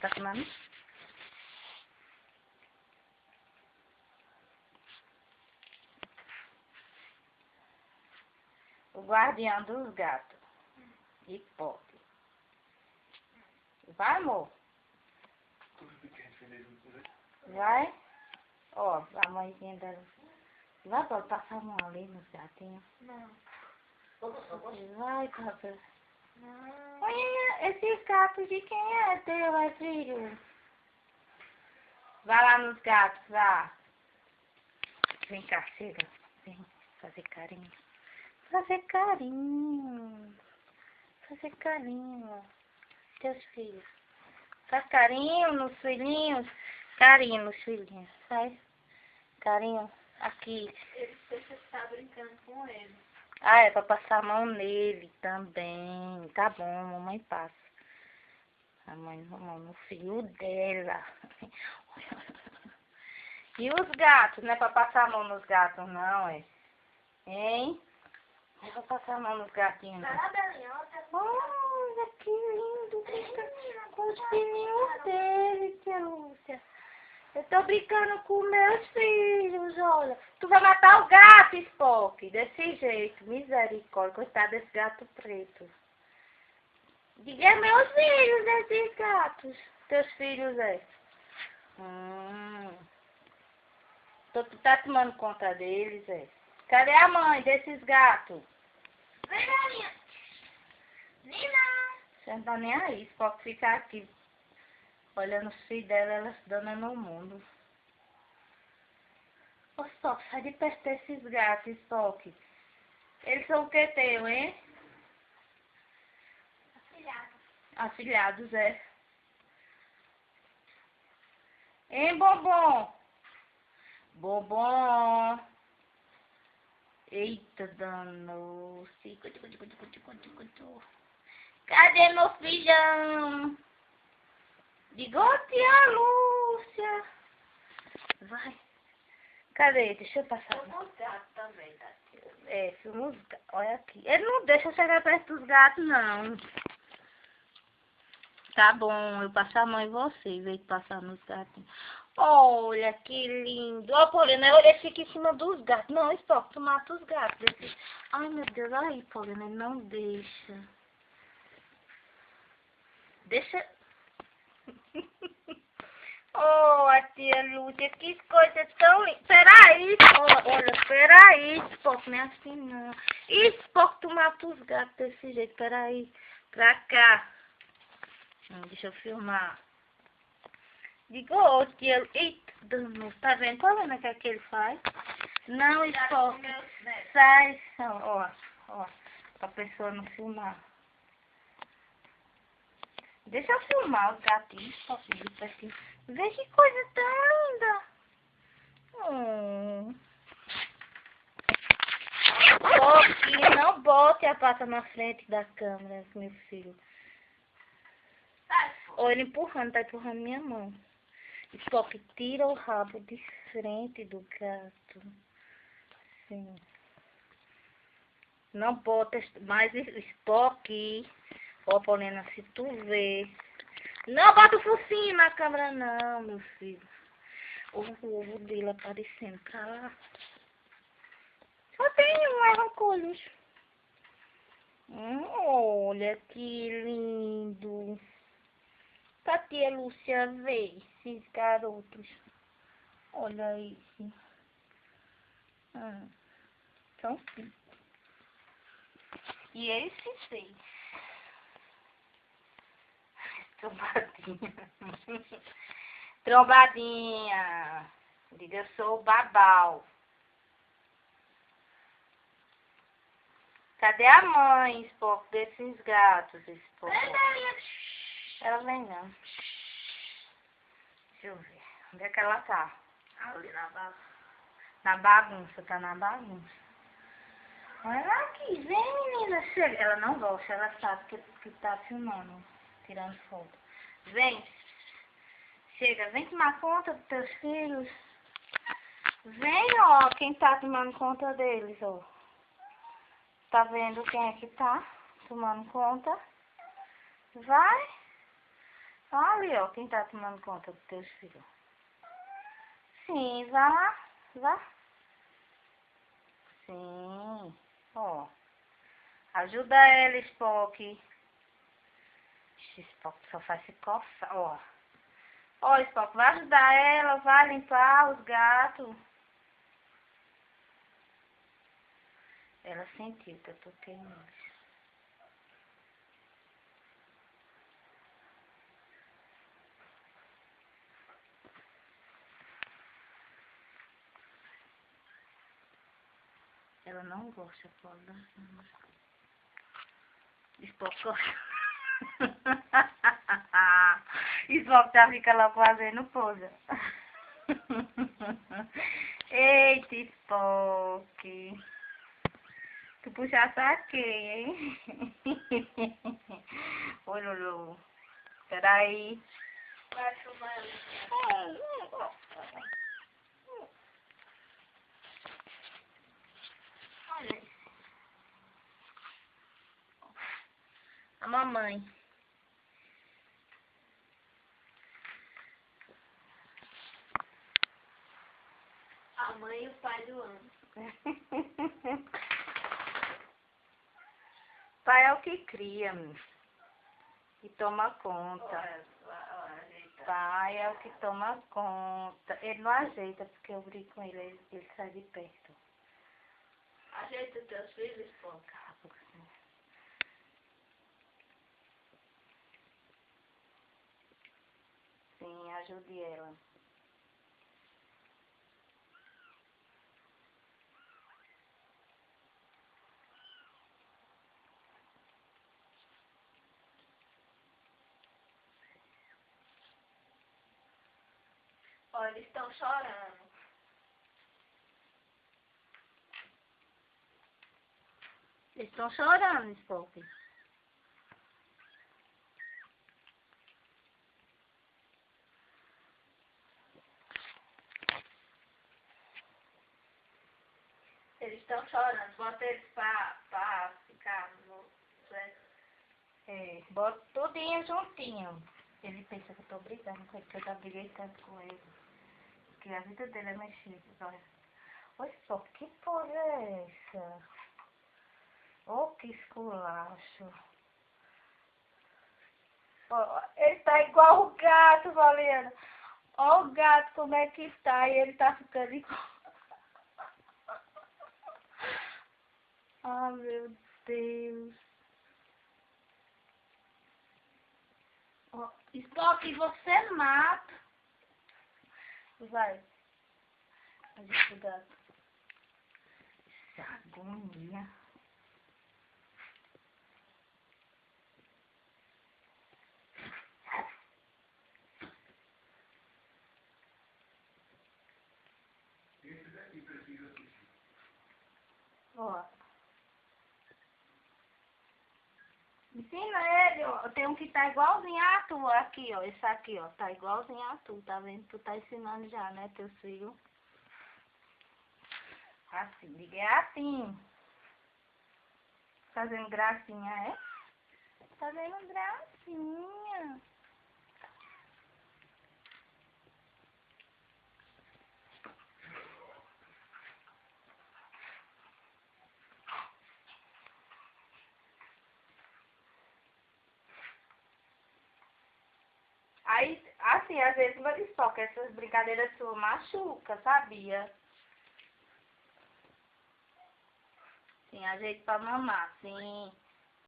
Tá filmando? O guardião dos gatos. Hipócrita. Vai, amor? Vai? Ó, a mãezinha dela. Vai, pode passar a mão ali nos gatinhos. Não. Vai, cabra. Não. Olha, esse gato de quem é teu, é filho? Vai lá nos gatos, vá. Vem cá, chega. Vem fazer carinho. Fazer carinho. Fazer carinho. Teus filhos. Faz carinho nos filhinhos. Carinho nos filhinhos. Faz carinho aqui. Você está brincando com ele. Ah, é pra passar a mão nele também. Tá bom, mamãe passa. A mãe no filho dela. E os gatos? Não é pra passar a mão nos gatos, não, é? Hein? Não é pra passar a mão nos gatinhos, não. Vai, Belinhota. Olha que lindo. Brinca com os filhinhos dele, tia Lúcia. Eu tô brincando com meus filhos, olha. Tu vai matar o gato, Spock. Desse jeito. Misericórdia. Coitado desse gato preto. Diga meus filhos, esses gatos. Teus filhos, é. Tu tá tomando conta deles, é. Cadê a mãe desses gatos? Vem, Belinha. Nina. Você não tá nem aí. Spock fica aqui. Olhando os filhos dela, elas dando no mundo. Ô, Spock, sai de perto desses gatos, Spock. Eles são o que teu, hein? Afilhado. Afilhados, é. Hein, Bombom? Bombom. Eita, danou-se. Cadê meu filhão? Digo, tia Lúcia. Vai. Cadê? Deixa eu passar. Os gatos também, tá? É, filma os gatos. Olha aqui. Ele não deixa eu chegar perto dos gatos, não. Tá bom, eu passo a mão em você, em vez de passar nos gatinhos. Olha que lindo. Ó, Paulina, ele fica em cima dos gatos. Não, Spock, tu mata os gatos. Ai, meu Deus, aí, Paulina, ele não deixa. Deixa... Oh, a tia Lúcia, que coisa tão linda. Peraí, olha, peraí, Spock, não é assim não. Spock, tu mata os gatos desse jeito, peraí. Pra cá. Deixa eu filmar. Digo, ô tia, eita, danou, tá vendo? Tá vendo o que é que ele faz? Não, Spock, sai, ó, pra pessoa não filmar. Deixa eu filmar os gatinhos, Spock, de pertinho. Vê que coisa tão linda. Spock, não bote a pata na frente da câmera, meu filho. Olha ele empurrando, tá empurrando minha mão. Spock, tira o rabo de frente do gato. Sim. Não bota mais Spock. Ó, Paulina, se tu vê. Não bota o focinho na câmera, não, meu filho. O ovo dele aparecendo pra lá. Só tem um arrancolhos. Olha que lindo. Pra tia Lúcia ver esses garotos. Olha isso. São cinco. E esse seis. Trombadinha. Trombadinha. Diga, eu sou o babau. Cadê a mãe, Spock, desses gatos, Spock? Ela vem não. Deixa eu ver. Onde é que ela tá? Ali na bagunça. Na bagunça, tá na bagunça. Olha aqui, vem menina, chega. Ela não gosta, ela sabe que tá filmando, tirando foto. Vem. Chega, vem tomar conta dos teus filhos. Vem, ó, quem tá tomando conta deles, ó. Tá vendo quem é que tá tomando conta? Vai. Olha ali, ó, quem tá tomando conta dos teus filhos. Sim, vá lá, vá. Sim, ó. Ajuda ela, Spock. Spock só faz se coçar, ó. Ó, Spock, vai ajudar ela, vai limpar os gatos. Ela sentiu que eu toquei neles. Ela não gosta, pode dar. Spock gosta. Spock já fica lá fazendo pose. Eita, Spock. Tu puxa saquei, hein? Oi, Lulu. Peraí. Vai filmar. Olha isso. A mamãe. A mãe e o pai do ano. Pai é o que cria, e toma conta. Olha, Pai é o que toma conta. Ele não ajeita, porque eu brigo com ele, ele sai de perto. ajeita teus filhos, pô. Cala a boca, assim. Sim, ajude ela. Olha, eles estão chorando. Eles estão chorando, Spock. Eles estão chorando. Bota eles pra ficar no... É, bota tudinho juntinho. Ele pensa que eu tô brigando com ele, que eu já briguei tanto com ele. Que a vida dele é mexida. Olha. Oi, Spock, que porra é essa? Oh, que esculacho. Ó, ele tá igual o gato, Valena. Ó o gato como é que tá. E ele tá ficando igual. Ah, meu Deus. Ó, Spock, você mata. Vai. Ajuda o gato. Essa agonia. Ó. Ensina ele, ó. Tem um que tá igualzinho a tu aqui, ó. Esse aqui, ó. Tá igualzinho a tu, tá vendo? Tu tá ensinando já, né, teus filhos? Assim, diga, é assim. Fazendo gracinha, é? Fazendo gracinha. Aí, assim, às vezes eu disse só que essas brincadeiras suas machucam, sabia? Sim, ajeito pra mamar, sim.